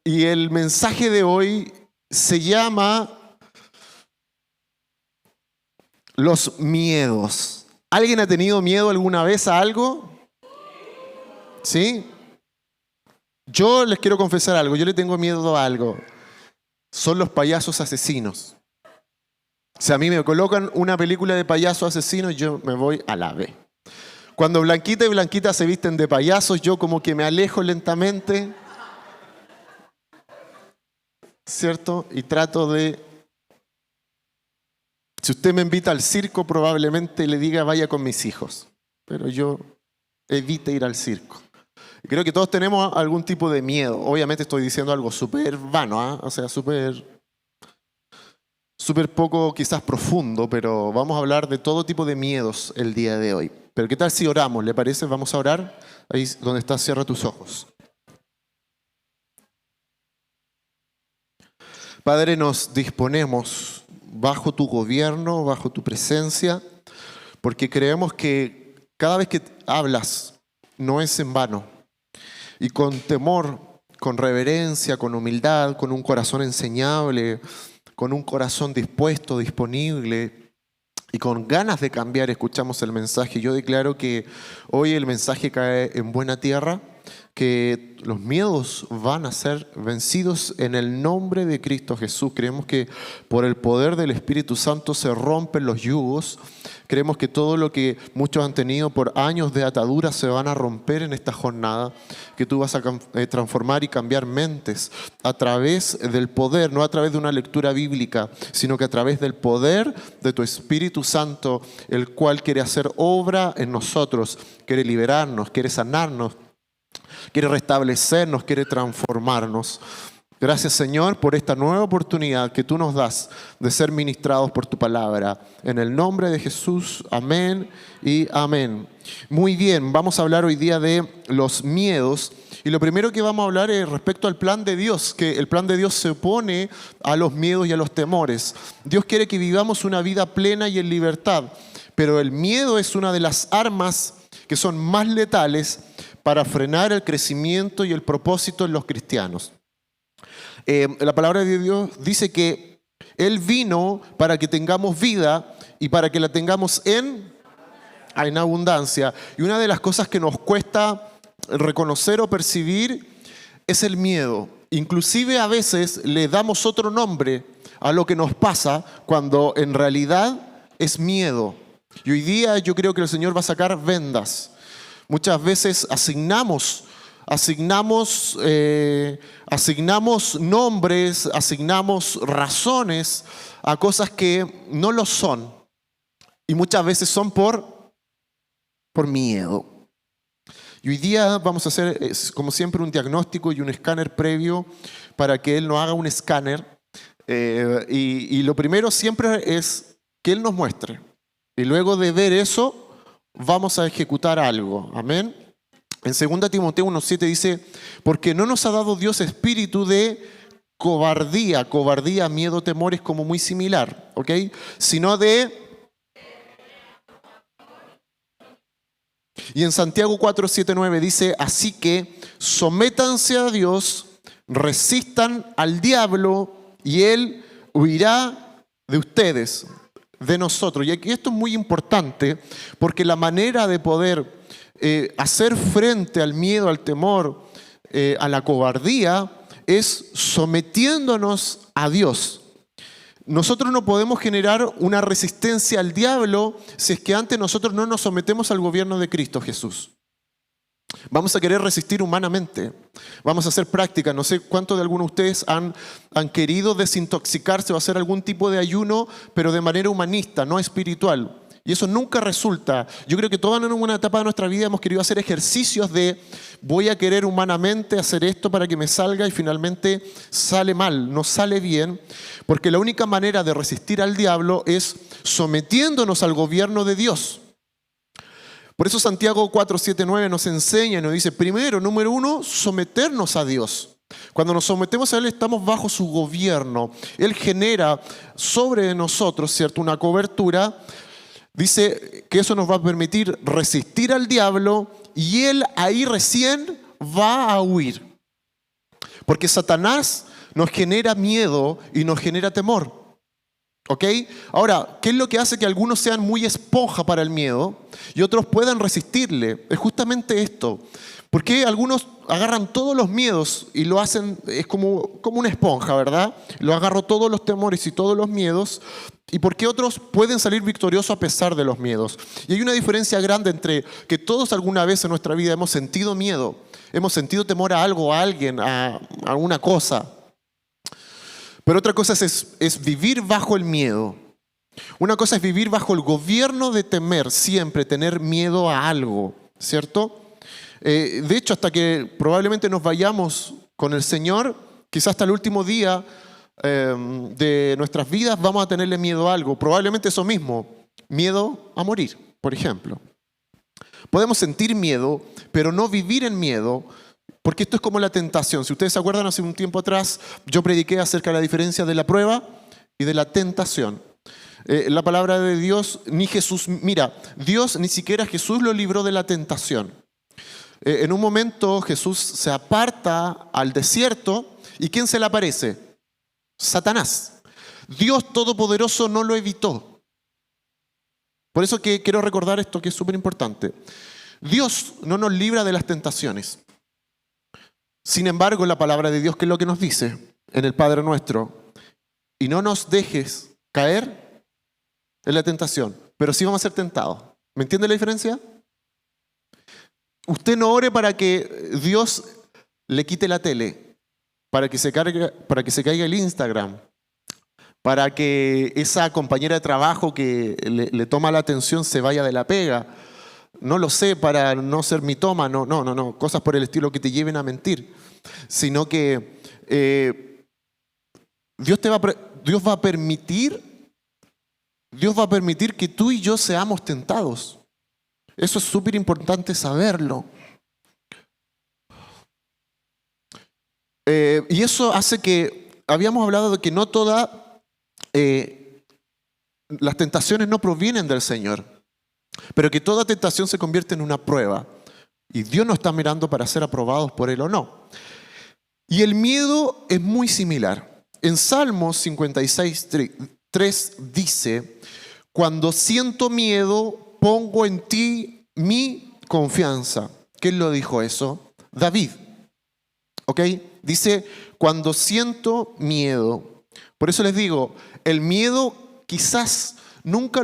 y el mensaje de hoy se llama los miedos. ¿Alguien ha tenido miedo alguna vez a algo? ¿Sí? Yo les quiero confesar algo, yo le tengo miedo a algo. Son los payasos asesinos. Si a mí me colocan una película de payasos asesinos, yo me voy a la B. Cuando Blanquita y Blanquita se visten de payasos, yo como que me alejo lentamente, ¿cierto? Y trato de... Si usted me invita al circo, probablemente le diga vaya con mis hijos. Pero yo evite ir al circo. Creo que todos tenemos algún tipo de miedo. Obviamente estoy diciendo algo súper vano, ¿eh? O sea, súper poco quizás profundo, pero vamos a hablar de todo tipo de miedos el día de hoy. Pero ¿qué tal si oramos? ¿Le parece? Vamos a orar. Ahí donde estás, cierra tus ojos. Padre, nos disponemos bajo tu gobierno, bajo tu presencia, porque creemos que cada vez que hablas no es en vano. Y con temor, con reverencia, con humildad, con un corazón enseñable, con un corazón dispuesto, disponible y con ganas de cambiar, escuchamos el mensaje. Yo declaro que hoy el mensaje cae en buena tierra, que los miedos van a ser vencidos en el nombre de Cristo Jesús. Creemos que por el poder del Espíritu Santo se rompen los yugos. Creemos que todo lo que muchos han tenido por años de atadura se van a romper en esta jornada, que tú vas a transformar y cambiar mentes a través del poder, no a través de una lectura bíblica, sino que a través del poder de tu Espíritu Santo, el cual quiere hacer obra en nosotros, quiere liberarnos, quiere sanarnos, quiere restablecernos, quiere transformarnos. Gracias, Señor, por esta nueva oportunidad que tú nos das de ser ministrados por tu palabra. En el nombre de Jesús, amén y amén. Muy bien, vamos a hablar hoy día de los miedos. Y lo primero que vamos a hablar es respecto al plan de Dios, que el plan de Dios se opone a los miedos y a los temores. Dios quiere que vivamos una vida plena y en libertad, pero el miedo es una de las armas que son más letales para frenar el crecimiento y el propósito en los cristianos. La palabra de Dios dice que Él vino para que tengamos vida y para que la tengamos en abundancia. Y una de las cosas que nos cuesta reconocer o percibir es el miedo. Inclusive a veces le damos otro nombre a lo que nos pasa cuando en realidad es miedo. Y hoy día yo creo que el Señor va a sacar vendas. Muchas veces asignamos nombres, asignamos razones a cosas que no lo son. Y muchas veces son por miedo. Y hoy día vamos a hacer, como siempre, un diagnóstico y un escáner previo para que Él nos haga un escáner. Y lo primero siempre es que Él nos muestre. Y luego de ver eso, vamos a ejecutar algo. Amén. En 2 Timoteo 1:7 dice, porque no nos ha dado Dios espíritu de cobardía. Cobardía, miedo, temor es como muy similar, ¿ok? Sino de... Y en Santiago 4:7-9 dice, así que sométanse a Dios, resistan al diablo y Él huirá de ustedes, de nosotros. Y aquí esto es muy importante porque la manera de poder hacer frente al miedo, al temor, a la cobardía, es sometiéndonos a Dios. Nosotros no podemos generar una resistencia al diablo si es que antes nosotros no nos sometemos al gobierno de Cristo Jesús. Vamos a querer resistir humanamente. Vamos a hacer práctica. No sé cuántos de algunos de ustedes han querido desintoxicarse o hacer algún tipo de ayuno, pero de manera humanista, no espiritual. Y eso nunca resulta. Yo creo que todos en una etapa de nuestra vida hemos querido hacer ejercicios de voy a querer humanamente hacer esto para que me salga y finalmente sale mal, no sale bien, porque la única manera de resistir al diablo es sometiéndonos al gobierno de Dios. Por eso Santiago 4:7-9 nos enseña y nos dice, primero, número uno, someternos a Dios. Cuando nos sometemos a Él estamos bajo su gobierno. Él genera sobre nosotros, ¿cierto?, una cobertura. Dice que eso nos va a permitir resistir al diablo y Él ahí recién va a huir. Porque Satanás nos genera miedo y nos genera temor. ¿Ok? Ahora, ¿qué es lo que hace que algunos sean muy esponja para el miedo y otros puedan resistirle? Es justamente esto. Porque algunos agarran todos los miedos y lo hacen, es como una esponja, ¿verdad? Lo agarro todos los temores y todos los miedos. ¿Y por qué otros pueden salir victoriosos a pesar de los miedos? Y hay una diferencia grande entre que todos alguna vez en nuestra vida hemos sentido miedo, hemos sentido temor a algo, a alguien, a una cosa. Pero otra cosa es vivir bajo el miedo. Una cosa es vivir bajo el gobierno de temer, siempre tener miedo a algo, ¿cierto? De hecho, hasta que probablemente nos vayamos con el Señor, quizás hasta el último día de nuestras vidas vamos a tenerle miedo a algo. Probablemente eso mismo, miedo a morir, por ejemplo. Podemos sentir miedo, pero no vivir en miedo, porque esto es como la tentación. Si ustedes se acuerdan, hace un tiempo atrás yo prediqué acerca de la diferencia de la prueba y de la tentación. La palabra de Dios, ni Jesús, mira, Dios ni siquiera Jesús lo libró de la tentación. En un momento Jesús se aparta al desierto y ¿quién se le aparece? Satanás. Dios Todopoderoso no lo evitó. Por eso que quiero recordar esto que es súper importante. Dios no nos libra de las tentaciones. Sin embargo, la palabra de Dios, ¿qué es lo que nos dice en el Padre Nuestro? Y no nos dejes caer en la tentación, pero sí vamos a ser tentados. ¿Me entiende la diferencia? Usted no ore para que Dios le quite la tele, para que se caiga el Instagram, para que esa compañera de trabajo que le toma la atención se vaya de la pega. No lo sé, para no ser mitómano, no, cosas por el estilo que te lleven a mentir, sino que Dios va a permitir que tú y yo seamos tentados. Eso es súper importante saberlo. Y eso hace que, habíamos hablado de que no todas las tentaciones no provienen del Señor, pero que toda tentación se convierte en una prueba. Y Dios nos está mirando para ser aprobados por Él o no. Y el miedo es muy similar. En Salmos 56:3 dice: cuando siento miedo, pongo en ti mi confianza. ¿Quién lo dijo eso? David. ¿Ok? Dice, cuando siento miedo. Por eso les digo, el miedo quizás nunca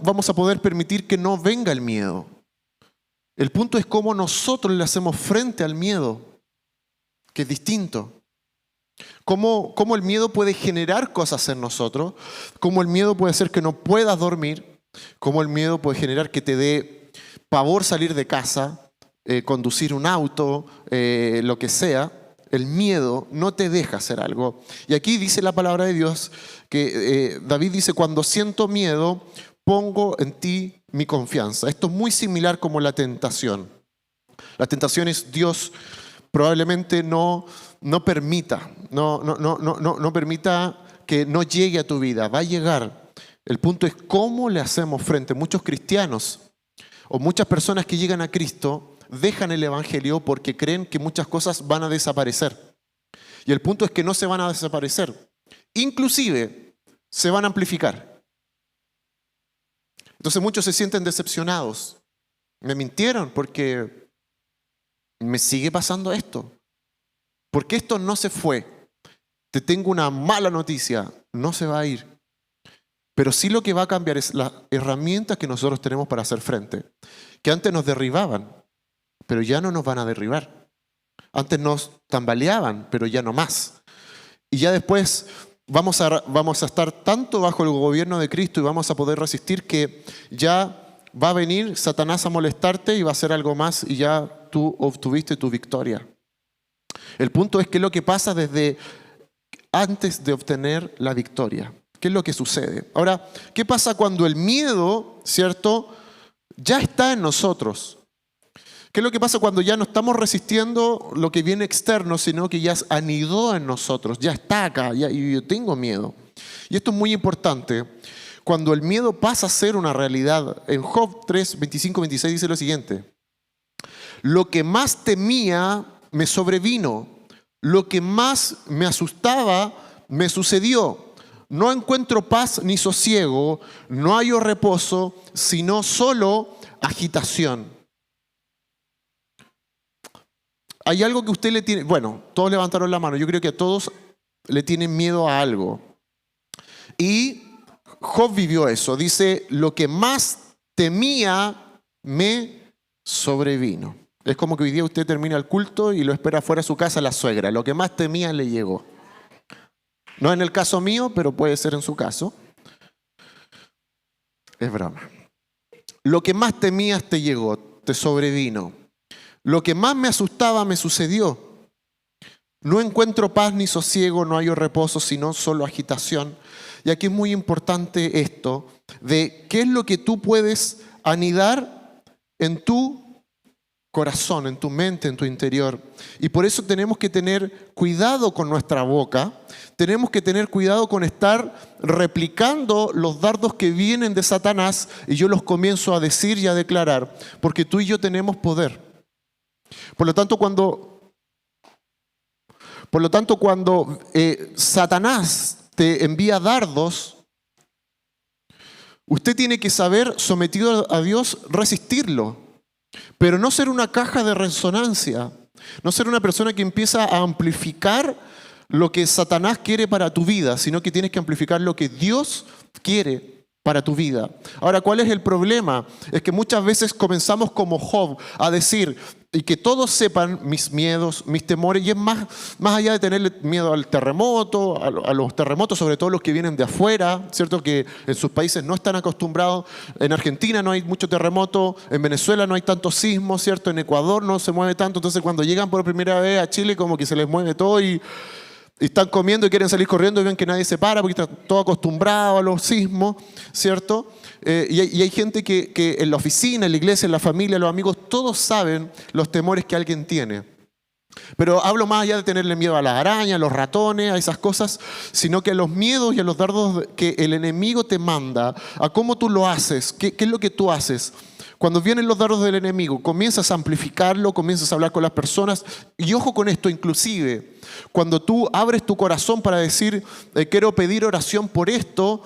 vamos a poder permitir que no venga el miedo. El punto es cómo nosotros le hacemos frente al miedo, que es distinto. Cómo el miedo puede generar cosas en nosotros, cómo el miedo puede hacer que no puedas dormir, cómo el miedo puede generar que te dé pavor salir de casa, conducir un auto, lo que sea. El miedo no te deja hacer algo. Y aquí dice la palabra de Dios que David dice, cuando siento miedo, pongo en ti mi confianza. Esto es muy similar como la tentación. La tentación es Dios probablemente no permita que no llegue a tu vida. Va a llegar. El punto es cómo le hacemos frente. Muchos cristianos o muchas personas que llegan a Cristo dejan el evangelio porque creen que muchas cosas van a desaparecer. Y el punto es que no se van a desaparecer. Inclusive se van a amplificar. Entonces muchos se sienten decepcionados. Me mintieron porque me sigue pasando esto. Porque esto no se fue. Te tengo una mala noticia. No se va a ir. Pero sí lo que va a cambiar es las herramientas que nosotros tenemos para hacer frente. Que antes nos derribaban, pero ya no nos van a derribar. Antes nos tambaleaban, pero ya no más. Y ya después vamos a estar tanto bajo el gobierno de Cristo y vamos a poder resistir que ya va a venir Satanás a molestarte y va a hacer algo más y ya tú obtuviste tu victoria. El punto es qué es lo que pasa desde antes de obtener la victoria. ¿Qué es lo que sucede? Ahora, ¿qué pasa cuando el miedo, cierto, ya está en nosotros? ¿Qué es lo que pasa cuando ya no estamos resistiendo lo que viene externo, sino que ya anidó en nosotros, ya está acá, y yo tengo miedo? Y esto es muy importante. Cuando el miedo pasa a ser una realidad, en Job 3, 25, 26 dice lo siguiente: lo que más temía me sobrevino. Lo que más me asustaba me sucedió. No encuentro paz ni sosiego, no hallo reposo, sino solo agitación. Hay algo que usted le tiene, bueno, todos levantaron la mano, yo creo que a todos le tienen miedo a algo. Y Job vivió eso, dice, lo que más temía me sobrevino. Es como que hoy día usted termina el culto y lo espera fuera de su casa la suegra. Lo que más temía le llegó. No en el caso mío, pero puede ser en su caso. Es broma. Lo que más temías te llegó, te sobrevino. Lo que más me asustaba me sucedió. No encuentro paz ni sosiego, no hallo reposo, sino solo agitación. Y aquí es muy importante esto, de qué es lo que tú puedes anidar en tu corazón, en tu mente, en tu interior. Y por eso tenemos que tener cuidado con nuestra boca, tenemos que tener cuidado con estar replicando los dardos que vienen de Satanás y yo los comienzo a decir y a declarar, porque tú y yo tenemos poder. Por lo tanto, cuando Satanás te envía dardos, usted tiene que saber, sometido a Dios, resistirlo. Pero no ser una caja de resonancia, no ser una persona que empieza a amplificar lo que Satanás quiere para tu vida, sino que tienes que amplificar lo que Dios quiere para tu vida. Ahora, ¿cuál es el problema? Es que muchas veces comenzamos como Job a decir, y que todos sepan mis miedos, mis temores, y es más allá de tenerle miedo al terremoto, a los terremotos, sobre todo los que vienen de afuera, ¿cierto? Que en sus países no están acostumbrados. En Argentina no hay mucho terremoto, en Venezuela no hay tantos sismos, ¿cierto? En Ecuador no se mueve tanto, entonces cuando llegan por primera vez a Chile como que se les mueve todo y están comiendo y quieren salir corriendo y ven que nadie se para porque están todos acostumbrados a los sismos, ¿cierto? Y hay gente que en la oficina, en la iglesia, en la familia, los amigos, todos saben los temores que alguien tiene. Pero hablo más allá de tenerle miedo a las arañas, a los ratones, a esas cosas, sino que a los miedos y a los dardos que el enemigo te manda, a cómo tú lo haces, qué es lo que tú haces. Cuando vienen los dardos del enemigo, comienzas a amplificarlo, comienzas a hablar con las personas. Y ojo con esto, inclusive, cuando tú abres tu corazón para decir, quiero pedir oración por esto,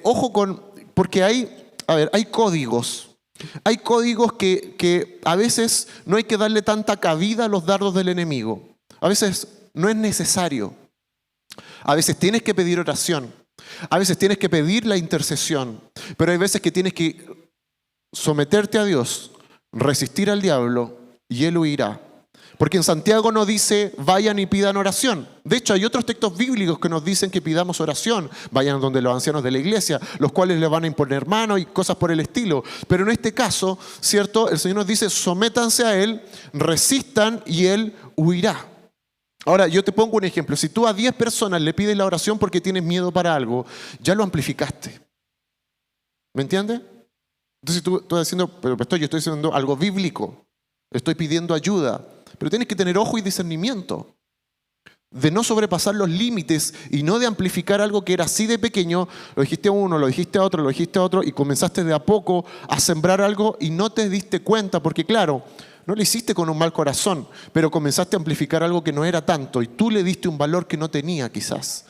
ojo con, porque hay códigos. Hay códigos que a veces no hay que darle tanta cabida a los dardos del enemigo. A veces no es necesario. A veces tienes que pedir oración. A veces tienes que pedir la intercesión. Pero hay veces que tienes que someterte a Dios, resistir al diablo y él huirá. Porque en Santiago no dice vayan y pidan oración. De hecho, hay otros textos bíblicos que nos dicen que pidamos oración. Vayan donde los ancianos de la iglesia, los cuales le van a imponer mano y cosas por el estilo. Pero en este caso, ¿cierto? El Señor nos dice sométanse a Él, resistan y Él huirá. Ahora, yo te pongo un ejemplo. Si tú a 10 personas le pides la oración porque tienes miedo para algo, ya lo amplificaste. ¿Me entiendes? Entonces tú estás diciendo, pero yo estoy diciendo algo bíblico, estoy pidiendo ayuda, pero tienes que tener ojo y discernimiento de no sobrepasar los límites y no de amplificar algo que era así de pequeño, lo dijiste a uno, lo dijiste a otro, lo dijiste a otro y comenzaste de a poco a sembrar algo y no te diste cuenta porque claro, no lo hiciste con un mal corazón, pero comenzaste a amplificar algo que no era tanto y tú le diste un valor que no tenía quizás.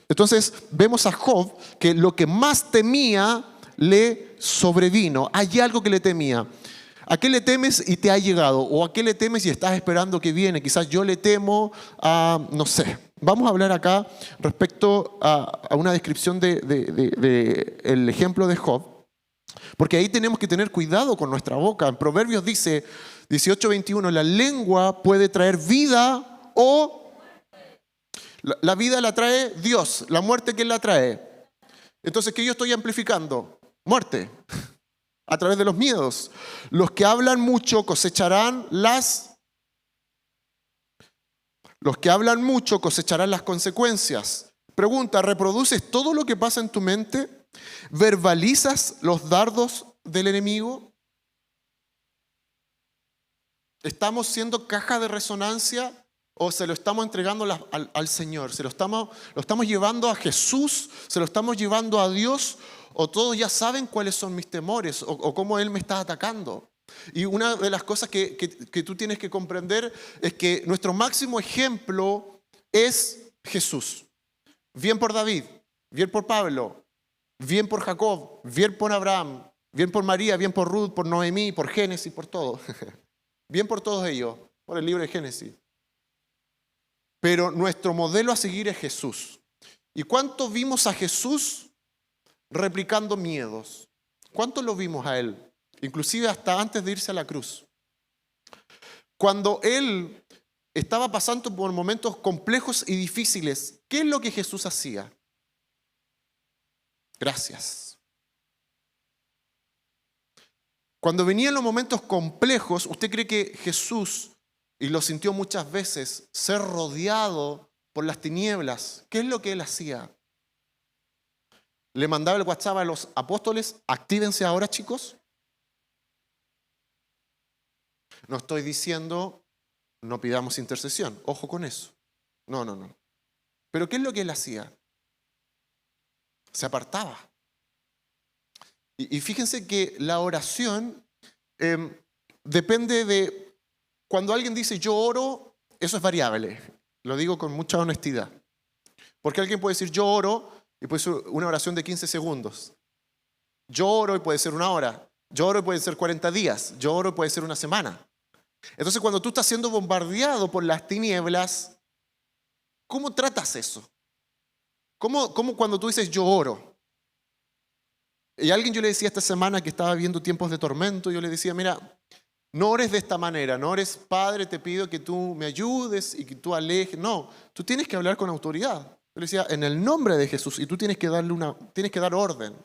Entonces vemos a Job que lo que más temía le sobrevino. Hay algo que le temía. ¿A qué le temes y te ha llegado? ¿O a qué le temes y estás esperando que viene? Quizás yo le temo a, no sé. Vamos a hablar acá respecto a una descripción de el ejemplo de Job. Porque ahí tenemos que tener cuidado con nuestra boca. En Proverbios dice 18:21, la lengua puede traer vida o la vida la trae Dios. La muerte, ¿quién la trae? Entonces, ¿qué yo estoy amplificando? Muerte, a través de los miedos. Los que hablan mucho cosecharán las consecuencias. Pregunta, ¿reproduces todo lo que pasa en tu mente? ¿Verbalizas los dardos del enemigo? ¿Estamos siendo caja de resonancia o se lo estamos entregando al Señor? ¿Se lo estamos llevando a Jesús? ¿Se lo estamos llevando a Dios? ¿O todos ya saben cuáles son mis temores o cómo Él me está atacando? Y una de las cosas que tú tienes que comprender es que nuestro máximo ejemplo es Jesús. Bien por David, bien por Pablo, bien por Jacob, bien por Abraham, bien por María, bien por Ruth, por Noemí, por Génesis, por todo. Bien por todos ellos, por el libro de Génesis. Pero nuestro modelo a seguir es Jesús. ¿Y cuánto vimos a Jesús replicando miedos? ¿Cuánto lo vimos a Él? Inclusive hasta antes de irse a la cruz. Cuando Él estaba pasando por momentos complejos y difíciles, ¿qué es lo que Jesús hacía? Gracias. Cuando venían los momentos complejos, ¿usted cree que Jesús, y lo sintió muchas veces, ser rodeado por las tinieblas, qué es lo que Él hacía? Le mandaba el WhatsApp a los apóstoles: actívense ahora, chicos. No estoy diciendo no pidamos intercesión, ojo con eso. No. Pero ¿qué es lo que Él hacía? Se apartaba. Y fíjense que la oración depende de... Cuando alguien dice yo oro, eso es variable. Lo digo con mucha honestidad. Porque alguien puede decir yo oro y puede ser una oración de 15 segundos. Yo oro y puede ser una hora. Yo oro y puede ser 40 días. Yo oro y puede ser una semana. Entonces, cuando tú estás siendo bombardeado por las tinieblas, ¿cómo tratas eso? ¿Cómo cuando tú dices yo oro? Y a alguien yo le decía esta semana que estaba viendo tiempos de tormento, yo le decía, mira, no ores de esta manera, no ores, Padre, te pido que tú me ayudes y que tú alejes. No, tú tienes que hablar con autoridad. Yo le decía, en el nombre de Jesús, y tú tienes que dar orden.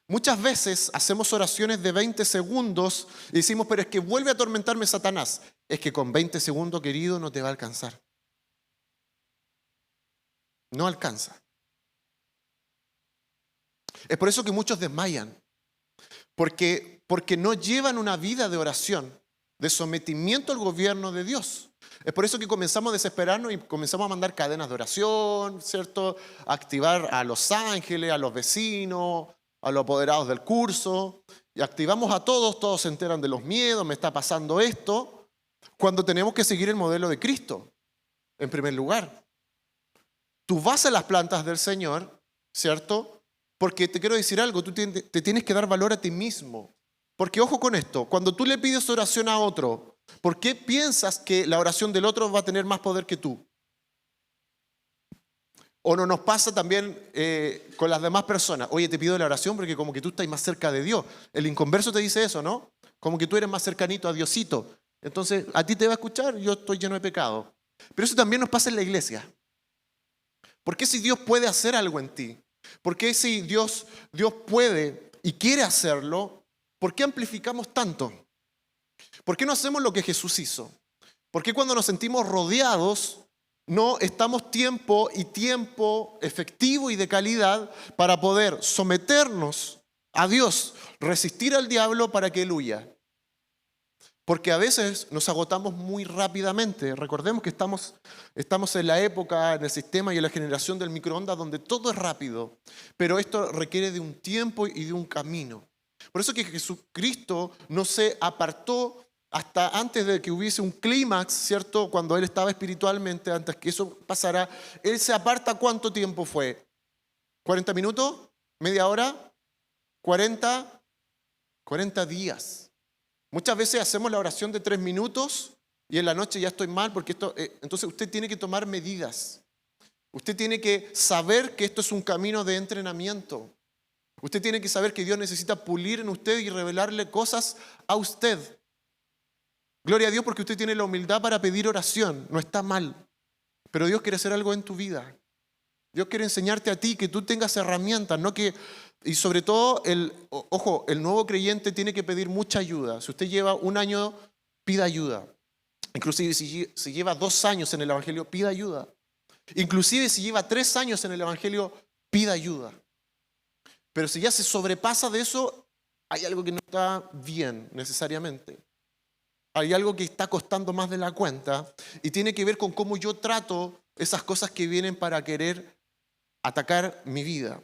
Muchas veces hacemos oraciones de 20 segundos y decimos, pero es que vuelve a atormentarme Satanás. Es que con 20 segundos, querido, no te va a alcanzar. No alcanza. Es por eso que muchos desmayan. Porque no llevan una vida de oración, de sometimiento al gobierno de Dios. Es por eso que comenzamos a desesperarnos y comenzamos a mandar cadenas de oración, ¿cierto? A activar a los ángeles, a los vecinos, a los apoderados del curso. Y activamos a todos se enteran de los miedos, me está pasando esto, cuando tenemos que seguir el modelo de Cristo, en primer lugar. Tú vas a las plantas del Señor, ¿cierto? Porque te quiero decir algo, tú te tienes que dar valor a ti mismo. Porque ojo con esto, cuando tú le pides oración a otro, ¿por qué piensas que la oración del otro va a tener más poder que tú? O no nos pasa también con las demás personas. Oye, te pido la oración porque como que tú estás más cerca de Dios. El inconverso te dice eso, ¿no? Como que tú eres más cercanito a Diosito. Entonces, a ti te va a escuchar, yo estoy lleno de pecado. Pero eso también nos pasa en la iglesia. ¿Por qué si Dios puede hacer algo en ti? ¿Por qué si Dios puede y quiere hacerlo? ¿Por qué amplificamos tanto? ¿Por qué no hacemos lo que Jesús hizo? ¿Por qué cuando nos sentimos rodeados no estamos tiempo efectivo y de calidad para poder someternos a Dios, resistir al diablo para que él huya? Porque a veces nos agotamos muy rápidamente. Recordemos que estamos en la época, en el sistema y en la generación del microondas donde todo es rápido. Pero esto requiere de un tiempo y de un camino. Por eso que Jesucristo no se apartó hasta antes de que hubiese un clímax, ¿cierto? Cuando Él estaba espiritualmente, antes que eso pasara. Él se aparta, ¿cuánto tiempo fue? ¿40 minutos? ¿Media hora? ¿40 días? Muchas veces hacemos la oración de 3 minutos y en la noche ya estoy mal porque entonces usted tiene que tomar medidas. Usted tiene que saber que esto es un camino de entrenamiento. Usted tiene que saber que Dios necesita pulir en usted y revelarle cosas a usted. Gloria a Dios porque usted tiene la humildad para pedir oración. No está mal. Pero Dios quiere hacer algo en tu vida. Dios quiere enseñarte a ti que tú tengas herramientas, no que... Y sobre todo, el nuevo creyente tiene que pedir mucha ayuda. Si usted lleva 1 año, pida ayuda. Inclusive si lleva 2 años en el Evangelio, pida ayuda. Inclusive si lleva 3 años en el Evangelio, pida ayuda. Pero si ya se sobrepasa de eso, hay algo que no está bien necesariamente. Hay algo que está costando más de la cuenta y tiene que ver con cómo yo trato esas cosas que vienen para querer atacar mi vida.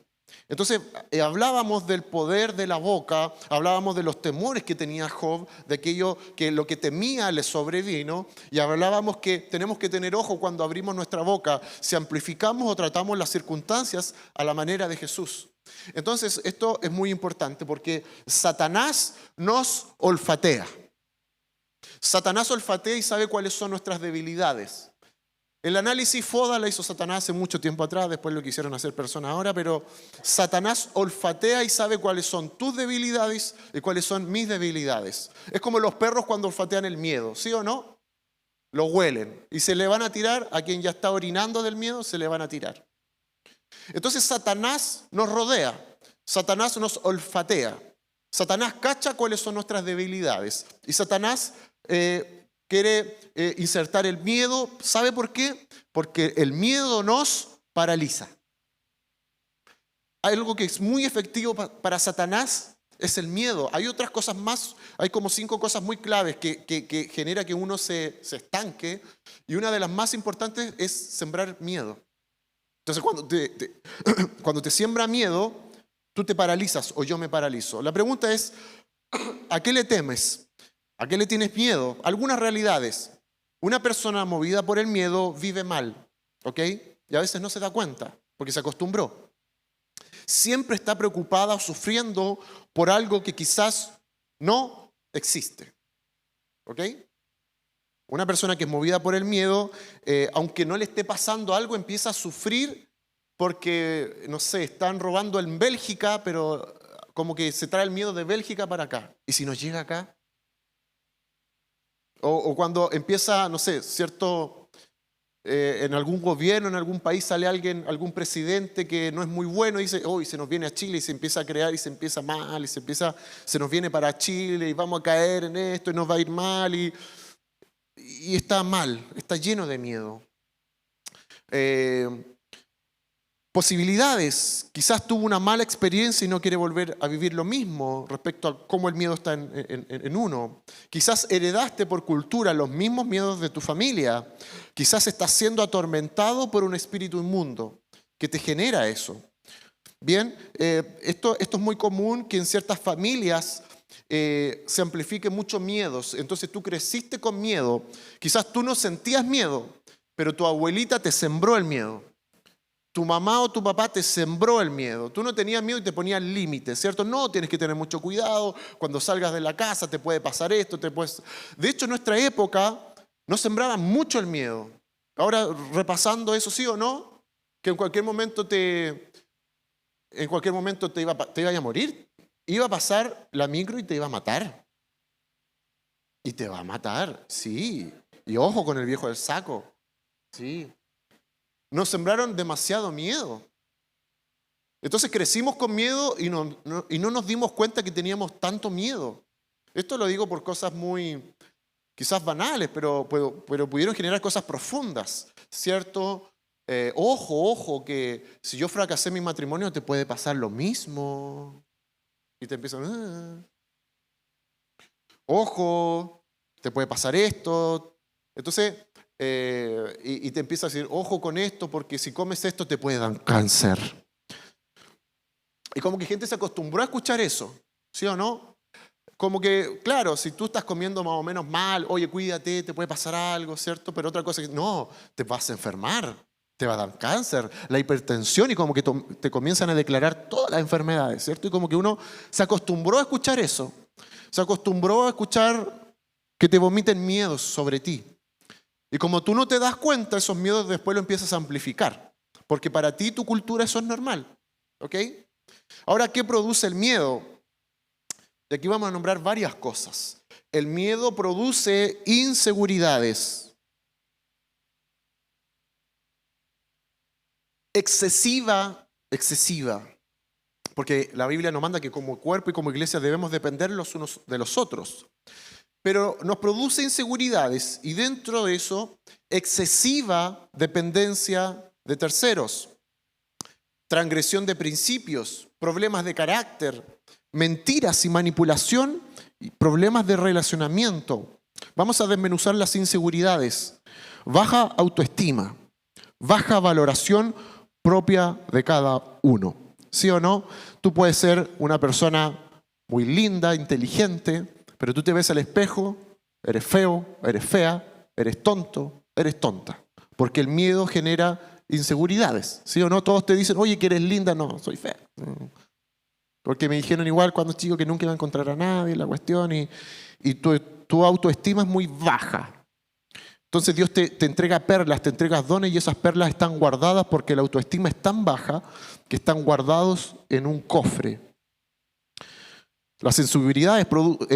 Entonces, hablábamos del poder de la boca, hablábamos de los temores que tenía Job, de aquello que lo que temía le sobrevino, y hablábamos que tenemos que tener ojo cuando abrimos nuestra boca, si amplificamos o tratamos las circunstancias a la manera de Jesús. Entonces, esto es muy importante porque Satanás nos olfatea. Satanás olfatea y sabe cuáles son nuestras debilidades. El análisis FODA la hizo Satanás hace mucho tiempo atrás, después lo quisieron hacer personas ahora, pero Satanás olfatea y sabe cuáles son tus debilidades y cuáles son mis debilidades. Es como los perros cuando olfatean el miedo, ¿sí o no? Lo huelen y se le van a tirar a quien ya está orinando del miedo, se le van a tirar. Entonces Satanás nos rodea, Satanás nos olfatea, Satanás cacha cuáles son nuestras debilidades y Satanás quiere insertar el miedo. ¿Sabe por qué? Porque el miedo nos paraliza. Hay algo que es muy efectivo para Satanás, es el miedo. Hay otras cosas más, hay como 5 cosas muy claves que genera que uno se estanque, y una de las más importantes es sembrar miedo. Entonces cuando te siembra miedo, tú te paralizas o yo me paralizo. La pregunta es, ¿a qué le temes? ¿A qué le tienes miedo? Algunas realidades. Una persona movida por el miedo vive mal, ¿ok? Y a veces no se da cuenta porque se acostumbró. Siempre está preocupada o sufriendo por algo que quizás no existe, ¿ok? Una persona que es movida por el miedo, aunque no le esté pasando algo, empieza a sufrir porque, no sé, están robando en Bélgica, pero como que se trae el miedo de Bélgica para acá. ¿Y si nos llega acá? O cuando empieza, no sé, cierto, en algún gobierno, en algún país sale alguien, algún presidente que no es muy bueno y dice, oh, y se nos viene a Chile y se empieza a crear y se empieza mal y se nos viene para Chile y vamos a caer en esto y nos va a ir mal y está mal, está lleno de miedo. Posibilidades, quizás tuvo una mala experiencia y no quiere volver a vivir lo mismo respecto a cómo el miedo está en uno. Quizás heredaste por cultura los mismos miedos de tu familia. Quizás estás siendo atormentado por un espíritu inmundo que te genera eso. Bien, esto es muy común que en ciertas familias se amplifiquen muchos miedos. Entonces tú creciste con miedo. Quizás tú no sentías miedo, pero tu abuelita te sembró el miedo. Tu mamá o tu papá te sembró el miedo. Tú no tenías miedo y te ponías límites, ¿cierto? No, tienes que tener mucho cuidado. Cuando salgas de la casa te puede pasar esto. De hecho, en nuestra época no sembraban mucho el miedo. Ahora, repasando eso, ¿sí o no? Que en cualquier momento te iba a morir. Iba a pasar la micro y te iba a matar. Y te va a matar, sí. Y ojo con el viejo del saco. Sí. Nos sembraron demasiado miedo. Entonces crecimos con miedo y no nos dimos cuenta que teníamos tanto miedo. Esto lo digo por cosas muy, quizás banales, pero pudieron generar cosas profundas, ¿cierto? Ojo, que si yo fracasé en mi matrimonio te puede pasar lo mismo. Y te empiezan, ojo, te puede pasar esto. Entonces, y te empieza a decir, ojo con esto, porque si comes esto te puede dar cáncer. Y como que gente se acostumbró a escuchar eso, ¿sí o no? Como que, claro, si tú estás comiendo más o menos mal, oye, cuídate, te puede pasar algo, ¿cierto? Pero otra cosa es que, no, te vas a enfermar, te va a dar cáncer, la hipertensión, y como que te comienzan a declarar todas las enfermedades, ¿cierto? Y como que uno se acostumbró a escuchar eso, se acostumbró a escuchar que te vomiten miedos sobre ti. Y como tú no te das cuenta, esos miedos después lo empiezas a amplificar. Porque para ti, tu cultura, eso es normal. ¿Ok? Ahora, ¿qué produce el miedo? Y aquí vamos a nombrar varias cosas. El miedo produce inseguridades. Excesiva. Porque la Biblia nos manda que como cuerpo y como iglesia debemos depender los unos de los otros. Pero nos produce inseguridades y dentro de eso, excesiva dependencia de terceros, transgresión de principios, problemas de carácter, mentiras y manipulación y problemas de relacionamiento. Vamos a desmenuzar las inseguridades. Baja autoestima, baja valoración propia de cada uno. ¿Sí o no? Tú puedes ser una persona muy linda, inteligente, pero tú te ves al espejo, eres feo, eres fea, eres tonto, eres tonta. Porque el miedo genera inseguridades. ¿Sí o no? Todos te dicen, oye, que eres linda. No, soy fea. Porque me dijeron igual cuando chico que nunca iba a encontrar a nadie, la cuestión, y tu autoestima es muy baja. Entonces Dios te entrega perlas, te entrega dones y esas perlas están guardadas porque la autoestima es tan baja que están guardados en un cofre. Las inseguridades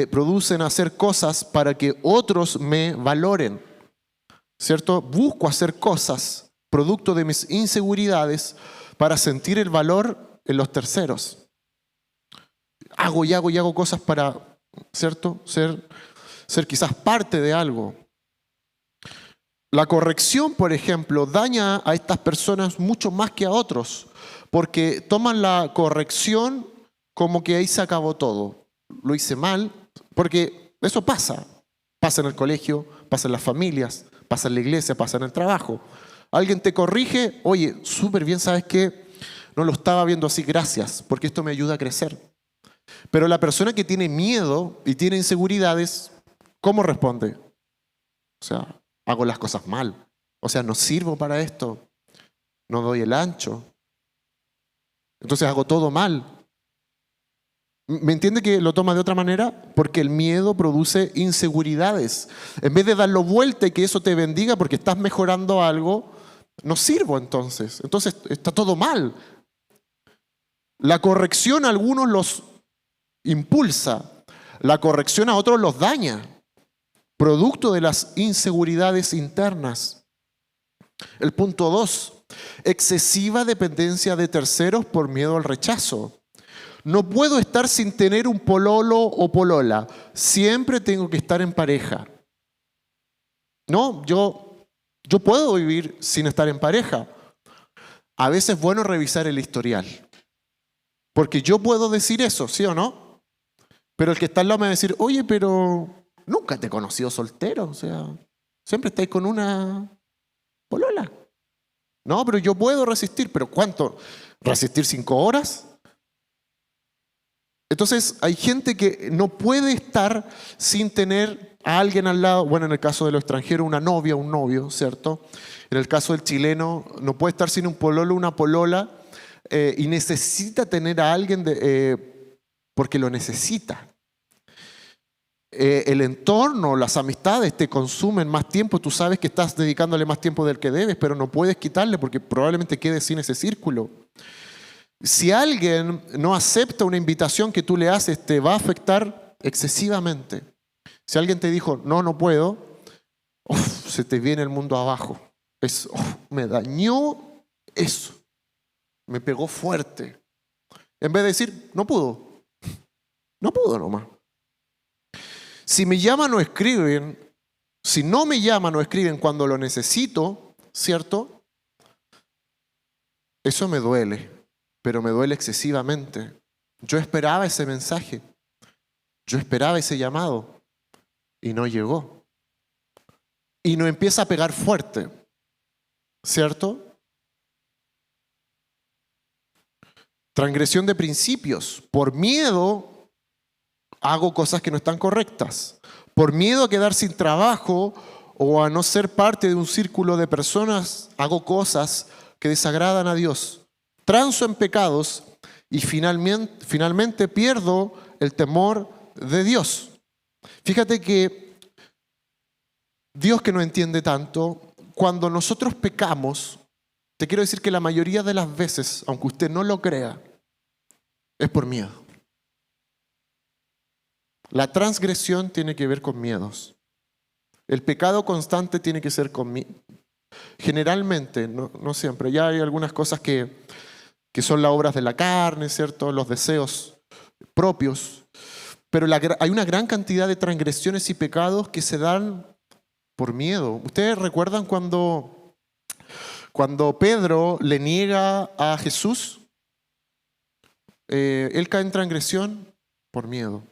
producen hacer cosas para que otros me valoren, ¿cierto? Busco hacer cosas producto de mis inseguridades para sentir el valor en los terceros. Hago y hago cosas para, ¿cierto? Ser quizás parte de algo. La corrección, por ejemplo, daña a estas personas mucho más que a otros, porque toman la corrección como que ahí se acabó todo. Lo hice mal, porque eso pasa. Pasa en el colegio, pasa en las familias, pasa en la iglesia, pasa en el trabajo. Alguien te corrige, oye, súper bien, ¿sabes qué? No lo estaba viendo así, gracias, porque esto me ayuda a crecer. Pero la persona que tiene miedo y tiene inseguridades, ¿cómo responde? O sea, hago las cosas mal. O sea, no sirvo para esto. No doy el ancho. Entonces hago todo mal. ¿Me entiende que lo toma de otra manera? Porque el miedo produce inseguridades. En vez de darlo vuelta y que eso te bendiga porque estás mejorando algo, no sirvo entonces. Entonces está todo mal. La corrección a algunos los impulsa. La corrección a otros los daña. Producto de las inseguridades internas. El punto 2. Excesiva dependencia de terceros por miedo al rechazo. No puedo estar sin tener un pololo o polola. Siempre tengo que estar en pareja. No, yo puedo vivir sin estar en pareja. A veces es bueno revisar el historial. Porque yo puedo decir eso, ¿sí o no? Pero el que está al lado me va a decir, oye, pero nunca te he conocido soltero. O sea, siempre estáis con una polola. No, pero yo puedo resistir. ¿Pero cuánto? ¿Resistir 5 horas? Entonces hay gente que no puede estar sin tener a alguien al lado. Bueno, en el caso de los extranjeros, una novia, un novio, ¿cierto? En el caso del chileno, no puede estar sin un pololo, una polola, y necesita tener a alguien porque lo necesita. El entorno, las amistades te consumen más tiempo. Tú sabes que estás dedicándole más tiempo del que debes, pero no puedes quitarle porque probablemente quedes sin ese círculo. Si alguien no acepta una invitación que tú le haces, te va a afectar excesivamente. Si alguien te dijo, no puedo, se te viene el mundo abajo. Me dañó eso. Me pegó fuerte. En vez de decir, no pudo nomás. Si me llaman o escriben, si no me llaman o escriben cuando lo necesito, ¿cierto? Eso me duele, pero me duele excesivamente. Yo esperaba ese mensaje, yo esperaba ese llamado y no llegó. Y no empieza a pegar fuerte, ¿cierto? Transgresión de principios. Por miedo hago cosas que no están correctas. Por miedo a quedar sin trabajo o a no ser parte de un círculo de personas, hago cosas que desagradan a Dios. Transo en pecados y finalmente pierdo el temor de Dios. Fíjate que Dios, que no entiende tanto, cuando nosotros pecamos, te quiero decir que la mayoría de las veces, aunque usted no lo crea, es por miedo. La transgresión tiene que ver con miedos. El pecado constante tiene que ser con miedo. Generalmente, no siempre. Ya hay algunas cosas que son las obras de la carne, ¿cierto? Los deseos propios. Pero hay una gran cantidad de transgresiones y pecados que se dan por miedo. ¿Ustedes recuerdan cuando Pedro le niega a Jesús? Él cae en transgresión por miedo.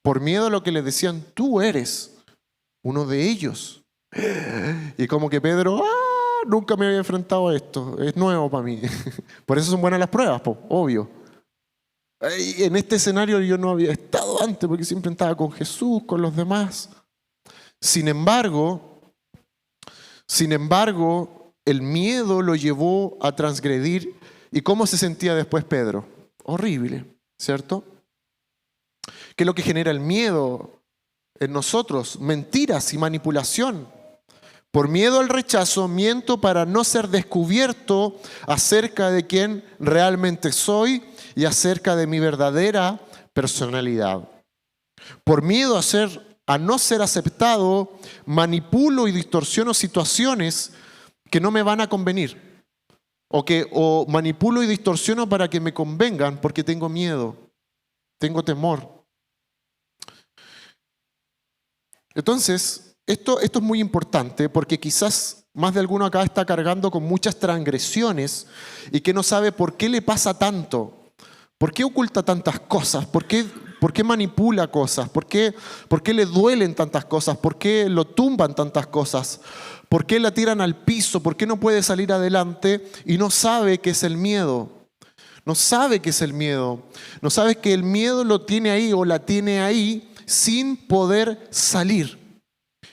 Por miedo a lo que le decían, tú eres uno de ellos. Y como que Pedro, nunca me había enfrentado a esto, es nuevo para mí. Por eso son buenas las pruebas, po, obvio. En este escenario yo no había estado antes porque siempre estaba con Jesús, con los demás. Sin embargo, el miedo lo llevó a transgredir. ¿Y cómo se sentía después Pedro? Horrible, ¿cierto? ¿Qué es lo que genera el miedo en nosotros? Mentiras y manipulación. Por miedo al rechazo, miento para no ser descubierto acerca de quién realmente soy y acerca de mi verdadera personalidad. Por miedo a no ser aceptado, manipulo y distorsiono situaciones que no me van a convenir. O manipulo y distorsiono para que me convengan porque tengo miedo, tengo temor. Entonces, esto es muy importante porque quizás más de alguno acá está cargando con muchas transgresiones y que no sabe por qué le pasa tanto. ¿Por qué oculta tantas cosas? ¿Por qué manipula cosas? ¿Por qué le duelen tantas cosas? ¿Por qué lo tumban tantas cosas? ¿Por qué la tiran al piso? ¿Por qué no puede salir adelante? Y no sabe qué es el miedo. No sabe qué es el miedo. No sabe que el miedo lo tiene ahí o la tiene ahí sin poder salir.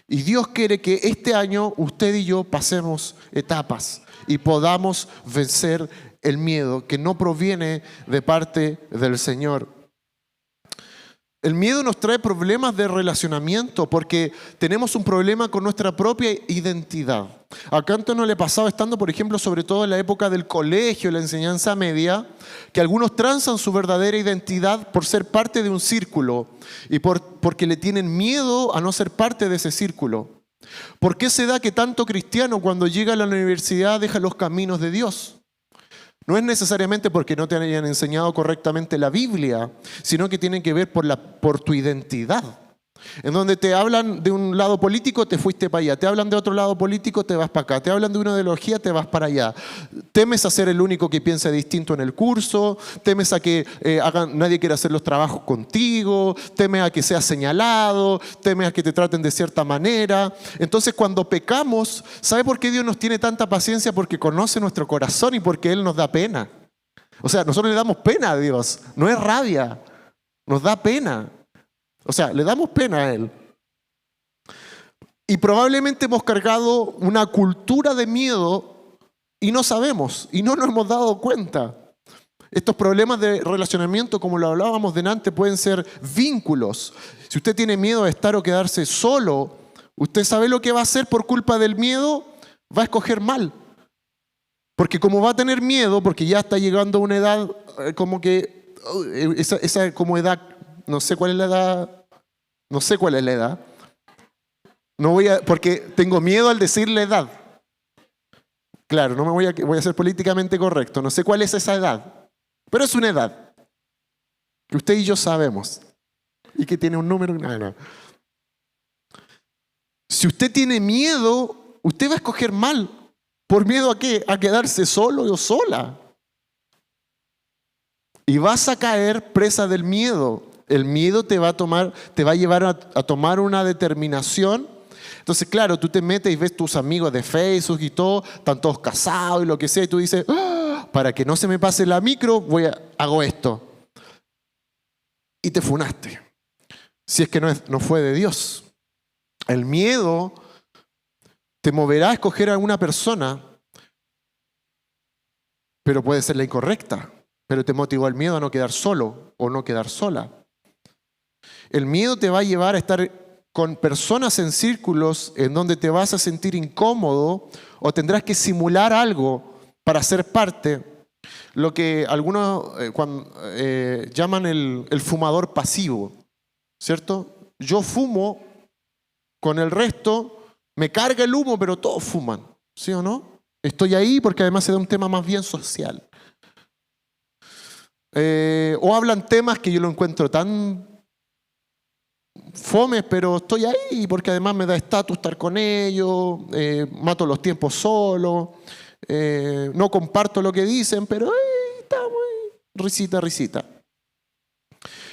Y Dios quiere que este año usted y yo pasemos etapas y podamos vencer el miedo que no proviene de parte del Señor. El miedo nos trae problemas de relacionamiento porque tenemos un problema con nuestra propia identidad. ¿A cuánto no le pasaba estando, por ejemplo, sobre todo en la época del colegio, la enseñanza media, que algunos transan su verdadera identidad por ser parte de un círculo y porque le tienen miedo a no ser parte de ese círculo? ¿Por qué se da que tanto cristiano cuando llega a la universidad deja los caminos de Dios? No es necesariamente porque no te hayan enseñado correctamente la Biblia, sino que tiene que ver por tu identidad. En donde te hablan de un lado político, te fuiste para allá. Te hablan de otro lado político, te vas para acá. Te hablan de una ideología, te vas para allá. Temes a ser el único que piensa distinto en el curso. Temes a que nadie quiera hacer los trabajos contigo. Temes a que seas señalado. Temes a que te traten de cierta manera. Entonces, cuando pecamos, ¿sabe por qué Dios nos tiene tanta paciencia? Porque conoce nuestro corazón y porque Él nos da pena. O sea, nosotros le damos pena a Dios. No es rabia. Nos da pena. O sea, le damos pena a Él. Y probablemente hemos cargado una cultura de miedo y no sabemos, y no nos hemos dado cuenta. Estos problemas de relacionamiento, como lo hablábamos delante, pueden ser vínculos. Si usted tiene miedo de estar o quedarse solo, usted sabe lo que va a hacer por culpa del miedo, va a escoger mal. Porque como va a tener miedo, porque ya está llegando a una edad como que, esa como edad. No sé cuál es la edad. No sé cuál es la edad. Porque tengo miedo al decir la edad. Claro, no voy a ser políticamente correcto. No sé cuál es esa edad. Pero es una edad que usted y yo sabemos. Y que tiene un número. No. Si usted tiene miedo, usted va a escoger mal. ¿Por miedo a qué? A quedarse solo o sola. Y vas a caer presa del miedo. El miedo te va a llevar a tomar una determinación. Entonces, claro, tú te metes y ves tus amigos de Facebook y todo, están todos casados y lo que sea, y tú dices, para que no se me pase la micro, hago esto. Y te funaste. Si es que no fue de Dios. El miedo te moverá a escoger a una persona, pero puede ser la incorrecta. Pero te motivó el miedo a no quedar solo o no quedar sola. El miedo te va a llevar a estar con personas en círculos en donde te vas a sentir incómodo o tendrás que simular algo para ser parte. Lo que algunos llaman el fumador pasivo, ¿cierto? Yo fumo, con el resto me carga el humo, pero todos fuman, ¿sí o no? Estoy ahí porque además se da un tema más bien social. O hablan temas que yo lo encuentro tan fomes, pero estoy ahí porque además me da estatus estar con ellos, mato los tiempos solo, no comparto lo que dicen, pero estamos ahí, risita.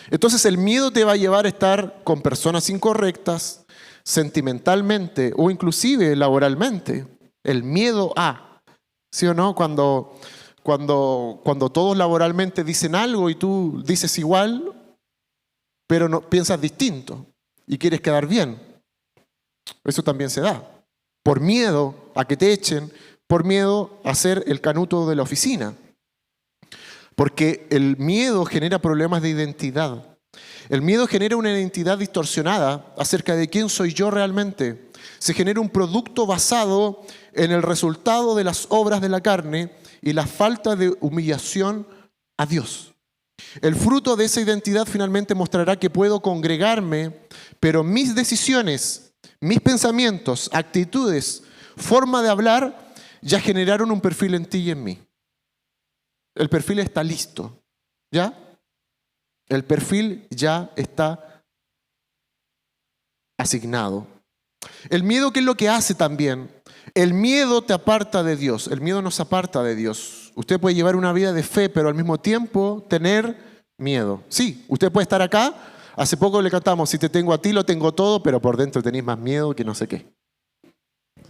Entonces el miedo te va a llevar a estar con personas incorrectas, sentimentalmente o inclusive laboralmente. El miedo a. ¿Sí o no? Cuando todos laboralmente dicen algo y tú dices igual, pero no, piensas distinto y quieres quedar bien. Eso también se da. Por miedo a que te echen, por miedo a ser el canuto de la oficina. Porque el miedo genera problemas de identidad. El miedo genera una identidad distorsionada acerca de quién soy yo realmente. Se genera un producto basado en el resultado de las obras de la carne y la falta de humillación a Dios. El fruto de esa identidad finalmente mostrará que puedo congregarme, pero mis decisiones, mis pensamientos, actitudes, forma de hablar ya generaron un perfil en ti y en mí. El perfil está listo, ¿ya? El perfil ya está asignado. El miedo, ¿qué es lo que hace también? El miedo te aparta de Dios. El miedo nos aparta de Dios. Usted puede llevar una vida de fe, pero al mismo tiempo tener miedo. Sí, usted puede estar acá. Hace poco le cantamos, si te tengo a ti, lo tengo todo, pero por dentro tenéis más miedo que no sé qué.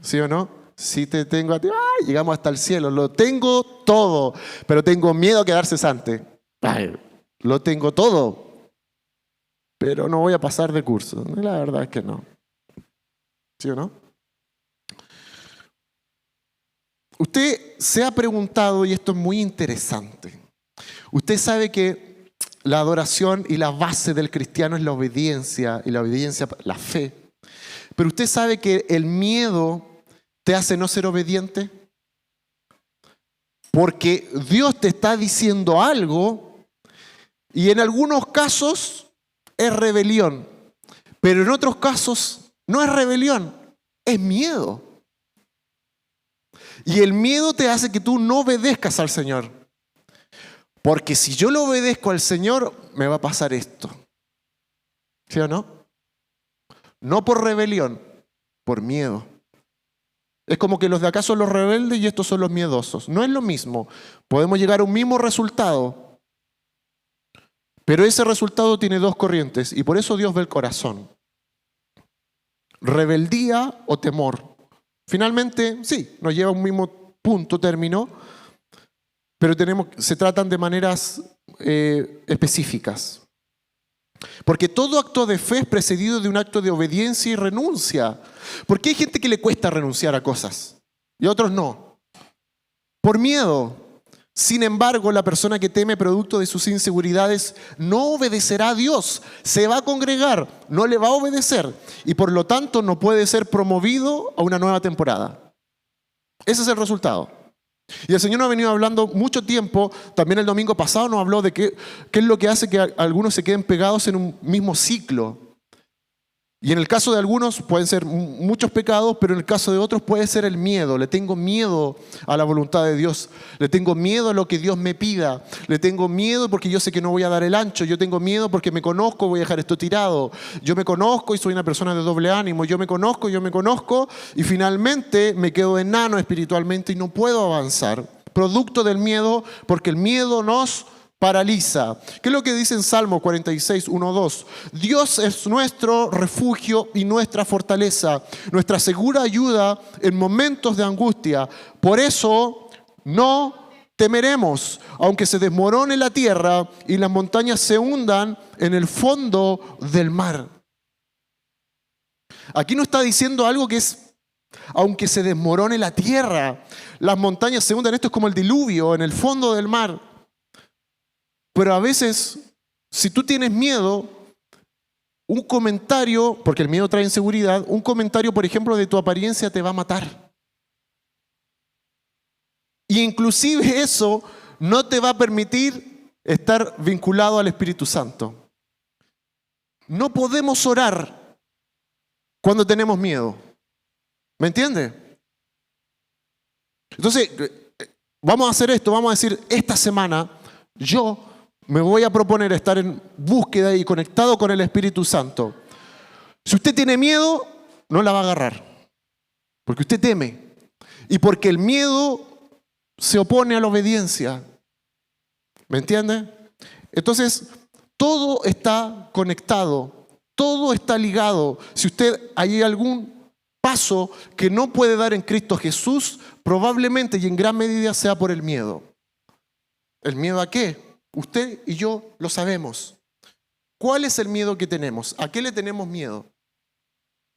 ¿Sí o no? Si te tengo a ti, ¡ay! Llegamos hasta el cielo. Lo tengo todo, pero tengo miedo a quedar cesante. Ay, lo tengo todo, pero no voy a pasar de curso. La verdad es que no. ¿Sí o no? Usted se ha preguntado, y esto es muy interesante, usted sabe que la adoración y la base del cristiano es la obediencia, y la obediencia, la fe. Pero usted sabe que el miedo te hace no ser obediente. Porque Dios te está diciendo algo y en algunos casos es rebelión, pero en otros casos no es rebelión, es miedo. Y el miedo te hace que tú no obedezcas al Señor. Porque si yo le obedezco al Señor, me va a pasar esto. ¿Sí o no? No por rebelión, por miedo. Es como que los de acá son los rebeldes y estos son los miedosos. No es lo mismo. Podemos llegar a un mismo resultado, pero ese resultado tiene dos corrientes y por eso Dios ve el corazón. Rebeldía o temor. Finalmente, sí, nos lleva a un mismo punto, término, pero se tratan de maneras específicas. Porque todo acto de fe es precedido de un acto de obediencia y renuncia. Porque hay gente que le cuesta renunciar a cosas y a otros no. Por miedo. Sin embargo, la persona que teme producto de sus inseguridades no obedecerá a Dios. Se va a congregar, no le va a obedecer y por lo tanto no puede ser promovido a una nueva temporada. Ese es el resultado. Y el Señor nos ha venido hablando mucho tiempo, también el domingo pasado nos habló de qué es lo que hace que algunos se queden pegados en un mismo ciclo. Y en el caso de algunos pueden ser muchos pecados, pero en el caso de otros puede ser el miedo. Le tengo miedo a la voluntad de Dios. Le tengo miedo a lo que Dios me pida. Le tengo miedo porque yo sé que no voy a dar el ancho. Yo tengo miedo porque me conozco, voy a dejar esto tirado. Yo me conozco y soy una persona de doble ánimo. Yo me conozco y finalmente me quedo enano espiritualmente y no puedo avanzar. Producto del miedo, porque el miedo nos paraliza. ¿Qué es lo que dice en Salmo 46, 1, 2? Dios es nuestro refugio y nuestra fortaleza, nuestra segura ayuda en momentos de angustia. Por eso no temeremos, aunque se desmorone la tierra y las montañas se hundan en el fondo del mar. Aquí no está diciendo algo que es, aunque se desmorone la tierra, las montañas se hundan. Esto es como el diluvio en el fondo del mar. Pero a veces, si tú tienes miedo, un comentario, porque el miedo trae inseguridad, un comentario, por ejemplo, de tu apariencia te va a matar. Y inclusive eso no te va a permitir estar vinculado al Espíritu Santo. No podemos orar cuando tenemos miedo. ¿Me entiendes? Entonces, vamos a hacer esto, vamos a decir, esta semana yo me voy a proponer estar en búsqueda y conectado con el Espíritu Santo. Si usted tiene miedo, no la va a agarrar. Porque usted teme. Y porque el miedo se opone a la obediencia. ¿Me entiende? Entonces, todo está conectado. Todo está ligado. Si usted hay algún paso que no puede dar en Cristo Jesús, probablemente y en gran medida sea por el miedo. ¿El miedo a qué? Usted y yo lo sabemos. ¿Cuál es el miedo que tenemos? ¿A qué le tenemos miedo?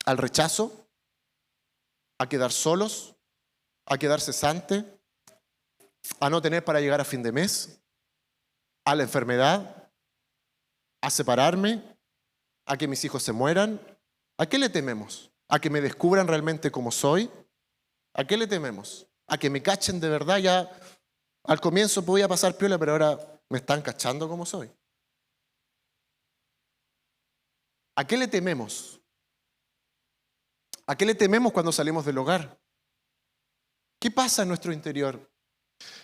¿Al rechazo? ¿A quedar solos? ¿A quedar cesante? ¿A no tener para llegar a fin de mes? ¿A la enfermedad? ¿A separarme? ¿A que mis hijos se mueran? ¿A qué le tememos? ¿A que me descubran realmente como soy? ¿A qué le tememos? ¿A que me cachen de verdad? Ya al comienzo podía pasar piola, pero ahora me están cachando como soy. ¿A qué le tememos? ¿A qué le tememos cuando salimos del hogar? ¿Qué pasa en nuestro interior?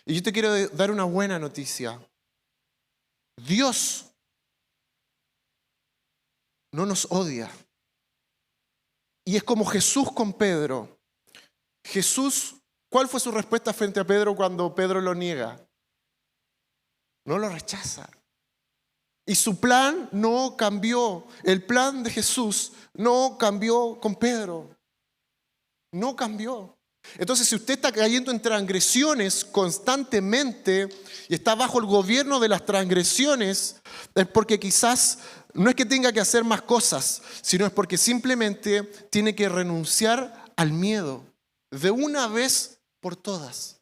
Y yo te quiero dar una buena noticia. Dios no nos odia. Y es como Jesús con Pedro. Jesús, ¿cuál fue su respuesta frente a Pedro cuando Pedro lo niega? No lo rechaza. Y su plan no cambió. El plan de Jesús no cambió con Pedro. No cambió. Entonces, si usted está cayendo en transgresiones constantemente y está bajo el gobierno de las transgresiones, es porque quizás no es que tenga que hacer más cosas, sino es porque simplemente tiene que renunciar al miedo de una vez por todas.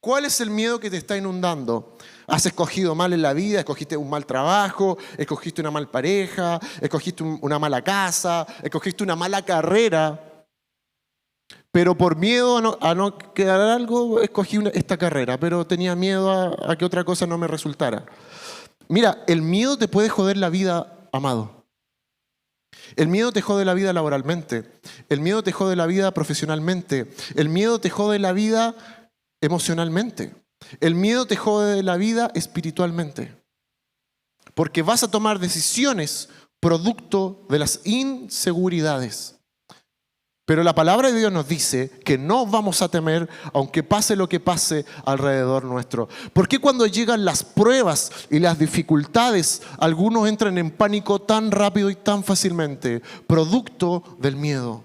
¿Cuál es el miedo que te está inundando? ¿Has escogido mal en la vida? ¿Escogiste un mal trabajo? ¿Escogiste una mal pareja? ¿Escogiste una mala casa? ¿Escogiste una mala carrera? Pero por miedo a no quedar algo, escogí esta carrera, pero tenía miedo a que otra cosa no me resultara. Mira, el miedo te puede joder la vida, amado. El miedo te jode la vida laboralmente. El miedo te jode la vida profesionalmente. El miedo te jode la vida emocionalmente. El miedo te jode la vida espiritualmente. Porque vas a tomar decisiones producto de las inseguridades. Pero la palabra de Dios nos dice que no vamos a temer aunque pase lo que pase alrededor nuestro. ¿Por qué cuando llegan las pruebas y las dificultades, algunos entran en pánico tan rápido y tan fácilmente? Producto del miedo.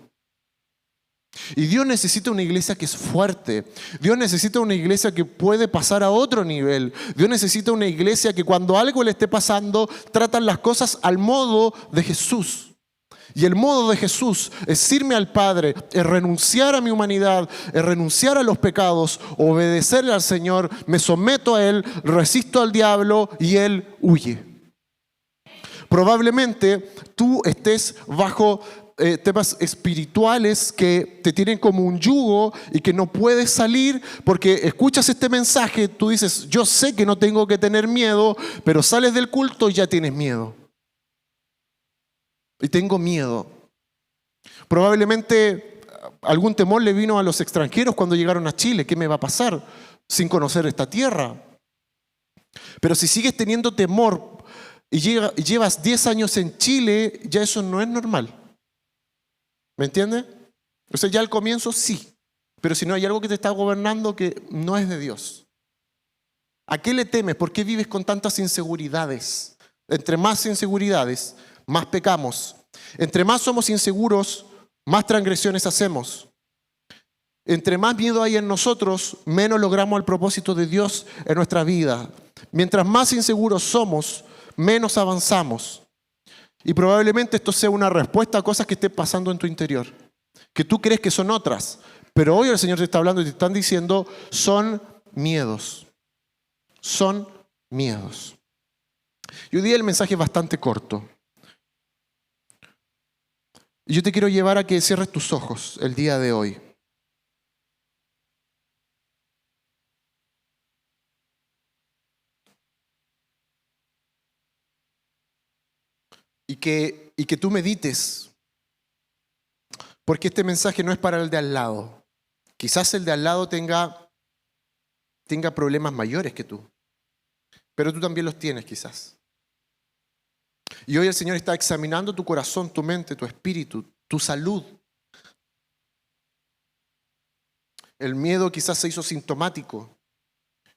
Y Dios necesita una iglesia que es fuerte. Dios necesita una iglesia que puede pasar a otro nivel. Dios necesita una iglesia que cuando algo le esté pasando, tratan las cosas al modo de Jesús. Y el modo de Jesús es irme al Padre, es renunciar a mi humanidad, es renunciar a los pecados, obedecerle al Señor, me someto a Él, resisto al diablo y Él huye. Probablemente tú estés bajo temas espirituales que te tienen como un yugo y que no puedes salir porque escuchas este mensaje, tú dices, yo sé que no tengo que tener miedo, pero sales del culto y ya tienes miedo. Y tengo miedo. Probablemente algún temor le vino a los extranjeros cuando llegaron a Chile. ¿Qué me va a pasar sin conocer esta tierra? Pero si sigues teniendo temor y llevas 10 años en Chile, ya eso no es normal. ¿Me entiendes? O sea, ya al comienzo sí. Pero si no hay algo que te está gobernando que no es de Dios. ¿A qué le temes? ¿Por qué vives con tantas inseguridades? Entre más inseguridades, más pecamos. Entre más somos inseguros, más transgresiones hacemos. Entre más miedo hay en nosotros, menos logramos el propósito de Dios en nuestra vida. Mientras más inseguros somos, menos avanzamos. Y probablemente esto sea una respuesta a cosas que estén pasando en tu interior, que tú crees que son otras, pero hoy el Señor te está hablando y te están diciendo, son miedos. Son miedos. Y hoy día el mensaje es bastante corto. Y yo te quiero llevar a que cierres tus ojos el día de hoy. Y que tú medites. Porque este mensaje no es para el de al lado. Quizás el de al lado tenga problemas mayores que tú. Pero tú también los tienes quizás. Y hoy el Señor está examinando tu corazón, tu mente, tu espíritu, tu salud. El miedo quizás se hizo sintomático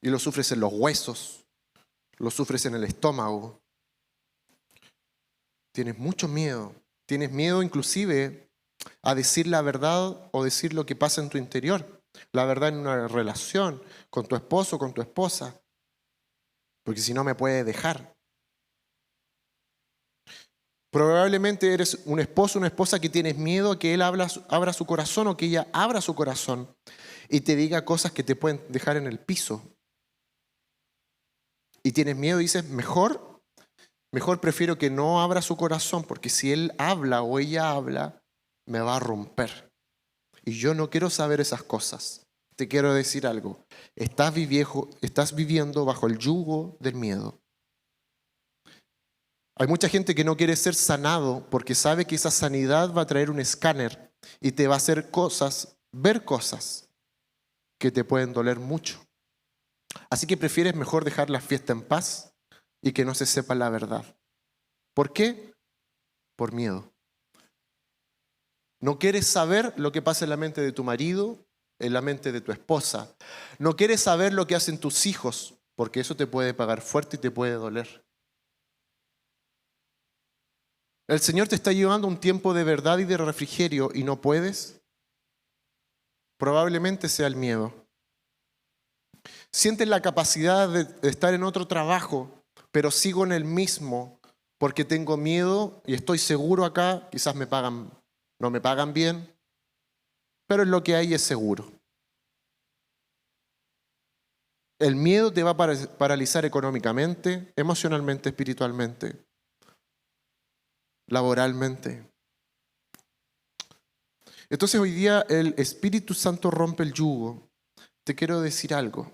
y lo sufres en los huesos, lo sufres en el estómago. Tienes mucho miedo. Tienes miedo inclusive a decir la verdad o decir lo que pasa en tu interior. La verdad en una relación con tu esposo o con tu esposa. Porque si no me puede dejar. Probablemente eres un esposo o una esposa que tienes miedo a que él abra su corazón o que ella abra su corazón y te diga cosas que te pueden dejar en el piso. Y tienes miedo y dices, mejor prefiero que no abra su corazón, porque si él habla o ella habla, me va a romper. Y yo no quiero saber esas cosas. Te quiero decir algo. Estás viviendo bajo el yugo del miedo. Hay mucha gente que no quiere ser sanado porque sabe que esa sanidad va a traer un escáner y te va a hacer ver cosas que te pueden doler mucho. Así que prefieres mejor dejar la fiesta en paz y que no se sepa la verdad. ¿Por qué? Por miedo. No quieres saber lo que pasa en la mente de tu marido, en la mente de tu esposa. No quieres saber lo que hacen tus hijos, porque eso te puede pegar fuerte y te puede doler. El Señor te está llevando a un tiempo de verdad y de refrigerio y no puedes. Probablemente sea el miedo. Sientes la capacidad de estar en otro trabajo, pero sigo en el mismo porque tengo miedo y estoy seguro acá, quizás no me pagan bien, pero es lo que hay, es seguro. El miedo te va a paralizar económicamente, emocionalmente, espiritualmente, laboralmente. Entonces hoy día el Espíritu Santo rompe el yugo. Te quiero decir algo.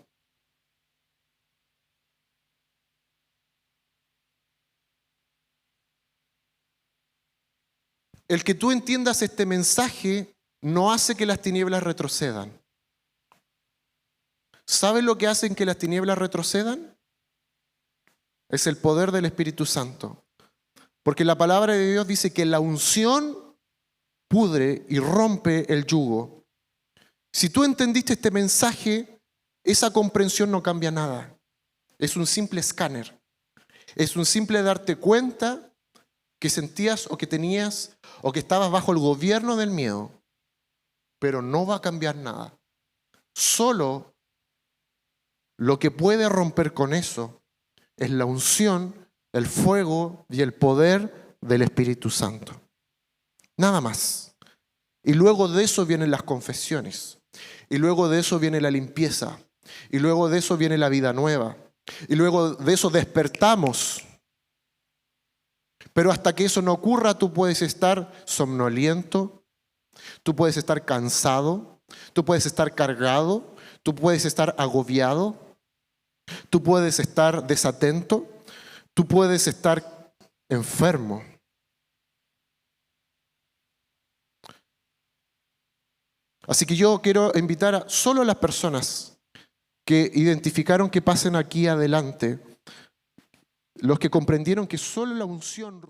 El que tú entiendas este mensaje no hace que las tinieblas retrocedan. ¿Sabes lo que hace que las tinieblas retrocedan? Es el poder del Espíritu Santo. Porque la palabra de Dios dice que la unción pudre y rompe el yugo. Si tú entendiste este mensaje, esa comprensión no cambia nada. Es un simple escáner. Es un simple darte cuenta que sentías o que tenías o que estabas bajo el gobierno del miedo. Pero no va a cambiar nada. Solo lo que puede romper con eso es la unción, el fuego y el poder del Espíritu Santo. Nada más. Y luego de eso vienen las confesiones. Y luego de eso viene la limpieza. Y luego de eso viene la vida nueva. Y luego de eso despertamos. Pero hasta que eso no ocurra, tú puedes estar somnoliento, tú puedes estar cansado, tú puedes estar cargado, tú puedes estar agobiado, tú puedes estar desatento, tú puedes estar enfermo. Así que yo quiero invitar a solo a las personas que identificaron que pasen aquí adelante, los que comprendieron que solo la unción...